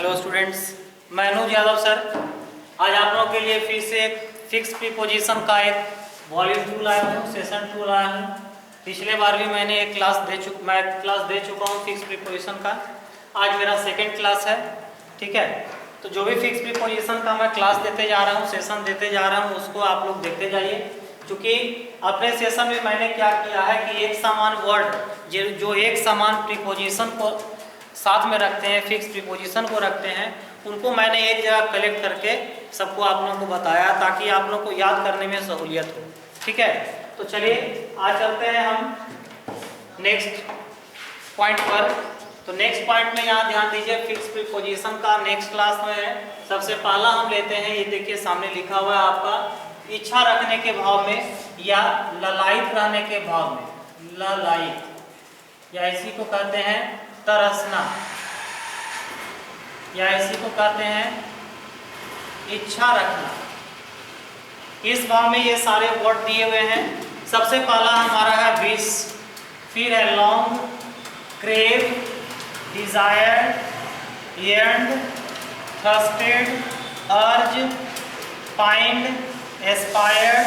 Hello students, मैं अनुज Yadav sir. आज आप लोगों के लिए फिर से एक फिक्स प्रीपोजिशन का एक वॉल्यूम 2 लाया हूँ, सेशन 2 लाया हूँ। पिछले बार भी मैंने एक क्लास दे चुका हूँ फिक्स प्रीपोजिशन का। आज मेरा सेकंड क्लास है, ठीक है। तो जो भी फिक्स प्रीपोजिशन का मैं क्लास देते जा रहा हूँ, सेशन देते जा रहा हूँ, उसको आप लोग देखते जाइए। क्योंकि अपने सेशन में मैंने क्या किया है कि एक समान वर्ड जो एक समान प्रीपोजिशन को साथ में रखते हैं, फिक्स प्रीपोजिशन को रखते हैं, उनको मैंने एक जगह कलेक्ट करके सबको आप लोगों को बताया ताकि आप लोगों को याद करने में सहूलियत हो, ठीक है। तो चलिए आज चलते हैं हम नेक्स्ट पॉइंट पर। तो नेक्स्ट पॉइंट में यहाँ ध्यान दीजिए, फिक्स प्रीपोजिशन का नेक्स्ट क्लास में है। सबसे पहला हम लेते हैं, ये देखिए सामने लिखा हुआ है आपका, इच्छा रखने के भाव में या ललायित रहने के भाव में, ललायित, या इसी को कहते हैं तरसना, या इसी को कहते हैं इच्छा रखना। इस भाव में ये सारे वर्ड दिए हुए हैं। सबसे पहला हमारा है विश, फिर है long, crave, desire, yearned, thirsted, urge, find, aspired,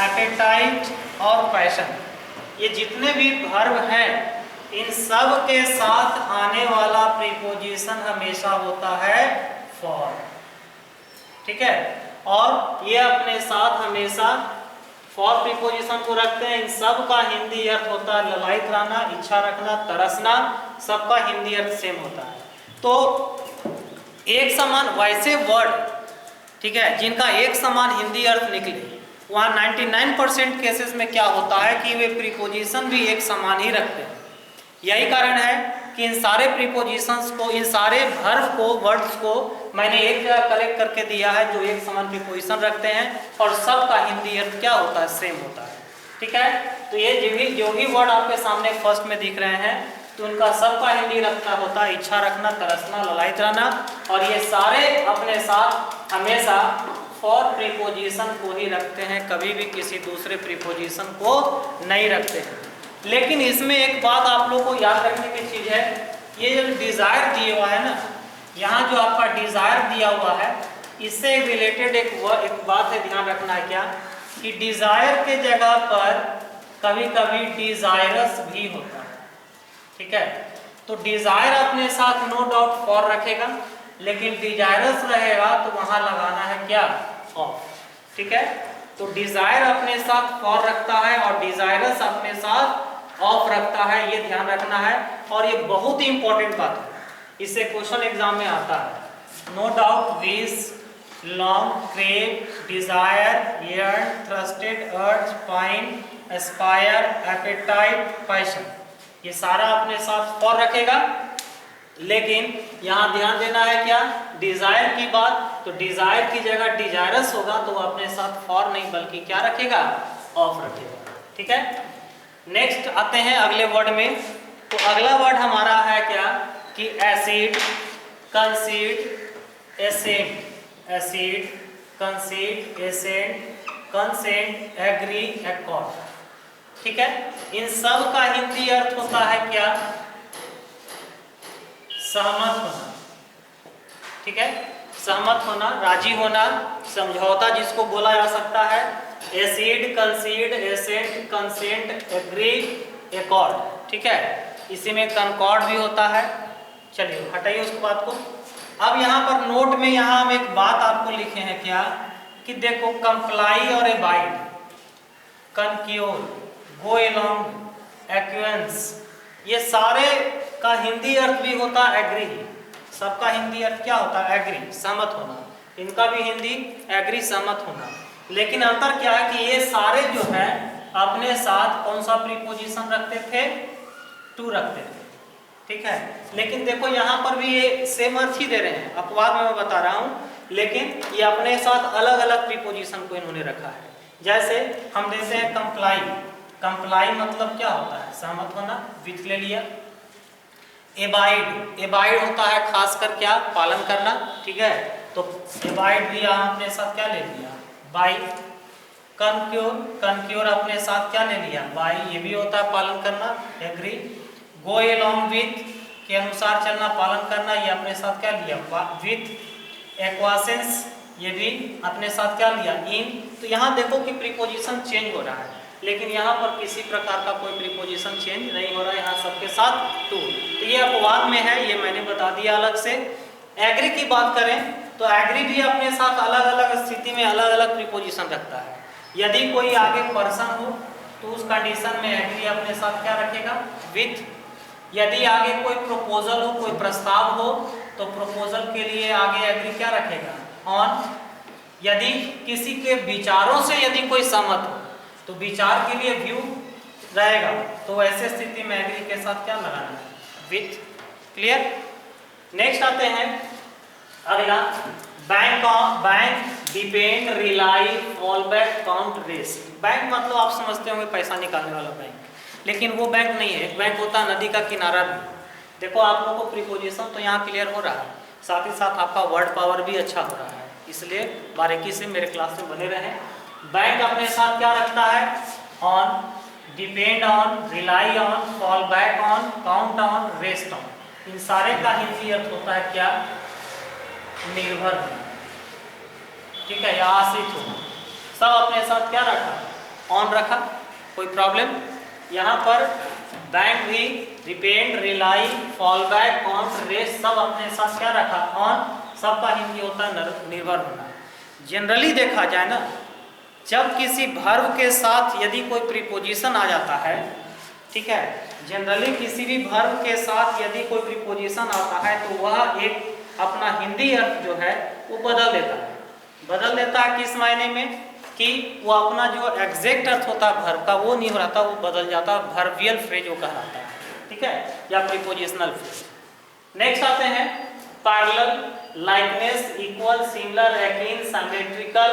appetite और पैशन। ये जितने भी वर्ब हैं, इन सब के साथ आने वाला प्रीपोजिशन हमेशा होता है फॉर, ठीक है। और ये अपने साथ हमेशा फॉर प्रीपोजिशन को रखते हैं। इन सब का हिंदी अर्थ होता है ललायित रहना, इच्छा रखना, तरसना, सबका हिंदी अर्थ सेम होता है। तो एक समान वैसे वर्ड, ठीक है, जिनका एक समान हिंदी अर्थ निकले, वहाँ 99% केसेस में क्या होता है कि वे प्रीपोजिशन भी एक समान ही रखते हैं। यही कारण है कि इन सारे प्रीपोजिशंस को, इन सारे वर्ब को, वर्ड्स को मैंने एक जगह कलेक्ट करके दिया है जो एक समान प्रीपोजिशन रखते हैं और सबका हिंदी अर्थ क्या होता है, सेम होता है, ठीक है। तो ये जो भी वर्ड आपके सामने फर्स्ट में दिख रहे हैं, तो उनका सबका हिंदी रखना होता है इच्छा रखना, तरसना, ललायित रहना। और ये सारे अपने साथ हमेशा फॉर प्रीपोजिशन को ही रखते हैं, कभी भी किसी दूसरे प्रीपोजिशन को नहीं रखते हैं। लेकिन इसमें एक बात आप लोगों को याद रखने की चीज है, ये जो डिजायर दिया हुआ है ना, यहाँ जो आपका डिजायर दिया हुआ है, इससे रिलेटेड एक बात है, ध्यान रखना है क्या कि डिजायर के जगह पर कभी कभी डिजायरस भी होता है, ठीक है। तो डिजायर अपने साथ नो डाउट फॉर रखेगा, लेकिन डिजायरस रहेगा तो वहां लगाना है क्या, ऑफ, ठीक है। तो डिजायर अपने साथ फॉर रखता है और डिजायरस अपने साथ ऑफ रखता है, ये ध्यान रखना है। और ये बहुत ही इंपॉर्टेंट बात है, इससे क्वेश्चन एग्जाम में आता है। No doubt, wish, long, crave, desire, yearn, thirsted, urge, find, aspire, appetite, passion, ये सारा अपने साथ फॉर रखेगा। लेकिन यहाँ ध्यान देना है क्या, डिजायर की बात, तो डिजायर की जगह डिजायरस होगा तो वो अपने साथ फॉर नहीं बल्कि क्या रखेगा, ऑफ रखेगा, ठीक है। नेक्स्ट आते हैं अगले वर्ड में। तो अगला वर्ड हमारा है क्या कि accede, concede, assent, accede, concede, assent, consent, agree, accord, ठीक है। इन सब का हिंदी अर्थ होता है क्या, सहमत होना, ठीक है। सहमत होना, राजी होना, समझौता जिसको बोला जा सकता है। Accede, concede, assent, consent, agree, accord, ठीक है। इसी में कनकॉर्ड भी होता है। चलिए हटाइए उसको बात को। अब यहाँ पर नोट में यहाँ हम एक बात आपको लिखे हैं क्या कि देखो, कंप्लाई और एबाइड, कनक्योर, गो एलॉन्ग, एक्वेंस, ये सारे का हिंदी अर्थ भी होता है एग्री। सबका हिंदी अर्थ क्या होता है, एग्री, सहमत होना। इनका भी हिंदी एग्री, सहमत होना। लेकिन अंतर क्या है कि ये सारे जो है अपने साथ कौन सा प्रीपोजिशन रखते थे, टू रखते थे, ठीक है। लेकिन देखो यहाँ पर भी ये सेम अर्थ ही दे रहे हैं, अपवाद में मैं बता रहा हूँ, लेकिन ये अपने साथ अलग अलग प्रीपोजिशन को इन्होंने रखा है। जैसे हम देते हैं कंप्लाई, कंप्लाई मतलब क्या होता है, सहमत होना, विथ ले लिया। एबाइड, एबाइड होता है खासकर क्या, पालन करना, ठीक है। तो एबाइड भी यहाँ अपने साथ क्या ले लिया, बाई। कनक्योर, कनक्योर अपने साथ क्या ले लिया, बाई, ये भी होता है पालन करना, एग्री। गो एलॉन्ग विथ, के अनुसार चलना, पालन करना, ये अपने साथ क्या लिया, विथ एक्वासेंस, ये भी अपने साथ क्या लिया, इन। तो यहाँ देखो कि प्रीपोजिशन चेंज हो रहा है, लेकिन यहाँ पर किसी प्रकार का कोई प्रीपोजिशन चेंज नहीं हो रहा है, यहाँ सबके साथ टू। तो ये अपवाद में है, ये मैंने बता दिया अलग से। एग्री की बात करें तो एग्री भी अपने साथ अलग अलग स्थिति में अलग अलग प्रीपोजिशन रखता है। यदि कोई आगे पर्सन हो तो उस कंडीशन में एग्री अपने साथ क्या रखेगा, विथ। यदि आगे कोई प्रपोजल हो, कोई प्रस्ताव हो, तो प्रपोजल के लिए आगे एग्री क्या रखेगा, ऑन। यदि किसी के विचारों से यदि कोई सहमत हो तो विचार के लिए व्यू रहेगा, तो ऐसे स्थिति में एग्री के साथ क्या लगाना है, विथ। क्लियर। नेक्स्ट आते हैं अगला, bank on, bank, depend, rely, fall back, count, rest. Bank मतलब आप समझते होंगे पैसा निकालने वाला बैंक, लेकिन वो बैंक नहीं है। एक बैंक होता है नदी का किनारा भी। देखो आप लोगों को प्रीपोजिशन तो यहाँ क्लियर हो रहा है, साथ ही साथ आपका वर्ड पावर भी अच्छा हो रहा है, इसलिए बारीकी से मेरे क्लास में बने रहें। बैंक अपने साथ क्या रखता है, on, depend on, rely on, fall back on, count on, rest on. इन सारे का हिंदी अर्थ होता है क्या, निर्भर होना, ठीक है, या आश्रित होना। सब अपने साथ क्या रखा, ऑन रखा, कोई प्रॉब्लम। यहाँ पर बैंक भी, depend, rely, fall back, count, rest सब अपने साथ क्या रखा, ऑन। सबका हिंदी होता है निर्भर होना। जनरली देखा जाए ना, जब किसी वर्ब के साथ यदि कोई प्रीपोजिशन आ जाता है, ठीक है, जनरली किसी भी वर्ब के साथ यदि कोई प्रीपोजिशन आता है तो वह एक अपना हिंदी अर्थ जो है वो बदल देता है। बदल देता है किस मायने में कि वो अपना जो एग्जैक्ट अर्थ होता है वर्ब का वो नहीं रहता, वो बदल जाता है, वर्बियल फ्रेज वो कहलाता है, ठीक है, या प्रीपोजिशनल फ्रेज। नेक्स्ट आते हैं parallel, likeness, equal, similar, akin, symmetrical,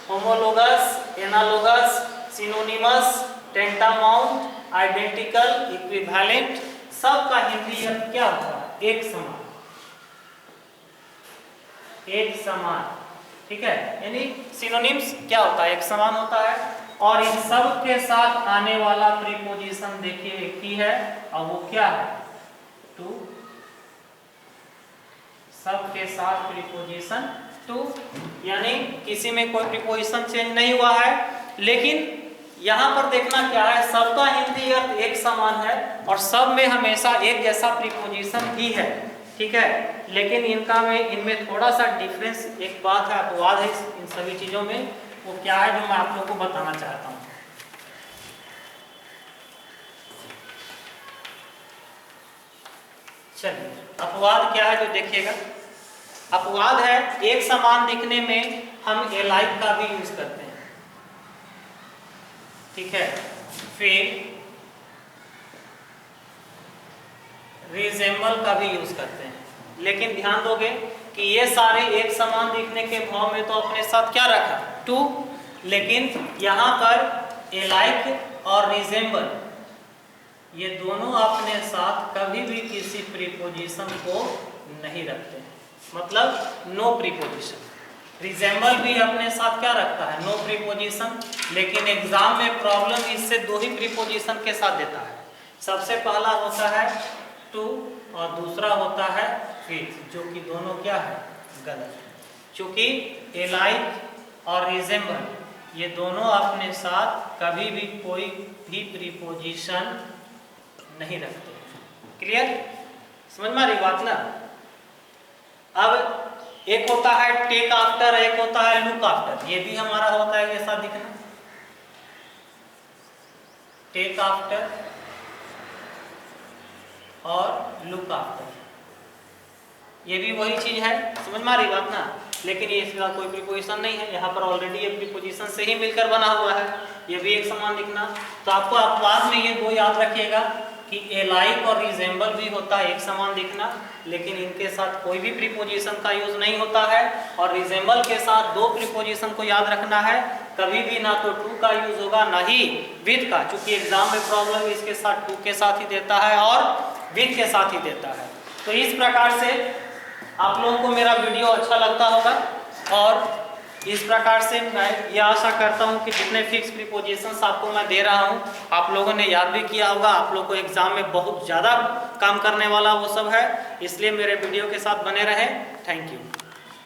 homologous, analogous, synonymous, tantamount, identical, equivalent. सब का हिंदी अर्थ क्या होता है, एक समान, एक समान, ठीक है, यानी सिनोनिम्स क्या होता है, एक समान होता है। और इन सब के साथ आने वाला प्रीपोजिशन देखिए एक ही है, और वो क्या है, टू। सब के साथ प्रीपोजिशन टू, यानी किसी में कोई प्रीपोजिशन चेंज नहीं हुआ है। लेकिन यहाँ पर देखना क्या है, सबका हिंदी अर्थ एक समान है और सब में हमेशा एक जैसा प्रीपोजिशन ही है, ठीक है। लेकिन इनमें थोड़ा सा डिफरेंस, एक बात है, अपवाद है इन सभी चीजों में, वो क्या है जो मैं आप लोगों को बताना चाहता हूँ। चलिए, अपवाद क्या है जो देखिएगा। अपवाद है एक समान दिखने में हम एलाइक का भी यूज करते हैं, ठीक है, फिर रिजेंबल का भी यूज करते हैं। लेकिन ध्यान दोगे कि ये सारे एक समान दिखने के भाव में तो अपने साथ क्या रखा, टू। लेकिन यहाँ पर एलाइक और रिजेंबल ये दोनों अपने साथ कभी भी किसी प्रीपोजिशन को नहीं रखते हैं, मतलब नो प्रीपोजिशन। रिजेंबल भी अपने साथ क्या रखता है, नो प्रीपोजिशन। लेकिन एग्जाम में प्रॉब्लम इससे दो ही प्रीपोजिशन के साथ देता है। सबसे पहला होता है टू और दूसरा होता है विथ, जो कि दोनों क्या है, गलत है। क्योंकि एलाइक और रिजेंबल ये दोनों अपने साथ कभी भी कोई भी प्रीपोजिशन नहीं रखते। क्लियर, समझ में आ रही बात ना। अब एक होता है टेक आफ्टर, एक होता है लुक आफ्टर। ये भी हमारा होता है ऐसा दिखना, टेक आफ्टर और लुक आफ्टर, ये भी वही चीज है, समझ में आ रही बात ना। लेकिन ये इसका कोई प्रीपोजिशन नहीं है, यहाँ पर ऑलरेडी ये प्रीपोजिशन से ही मिलकर बना हुआ है, ये भी एक समान दिखना। तो आपको अपवाद में ये दो याद रखिएगा कि एलाइक और रिजेंबल भी होता है एक समान दिखना, लेकिन इनके साथ कोई भी प्रीपोजिशन का यूज नहीं होता है। और रिजेंबल के साथ दो प्रीपोजिशन को याद रखना है, कभी भी ना तो टू का यूज होगा ना ही विथ का, क्योंकि एग्जाम में प्रॉब्लम इसके साथ टू के साथ ही देता है और विथ के साथ ही देता है। तो इस प्रकार से आप लोगों को मेरा वीडियो अच्छा लगता होगा और इस प्रकार से मैं ये आशा करता हूँ कि जितने फिक्स प्रीपोजिशंस आपको मैं दे रहा हूँ आप लोगों ने याद भी किया होगा। आप लोग को एग्जाम में बहुत ज़्यादा काम करने वाला वो सब है, इसलिए मेरे वीडियो के साथ बने रहे। Thank you.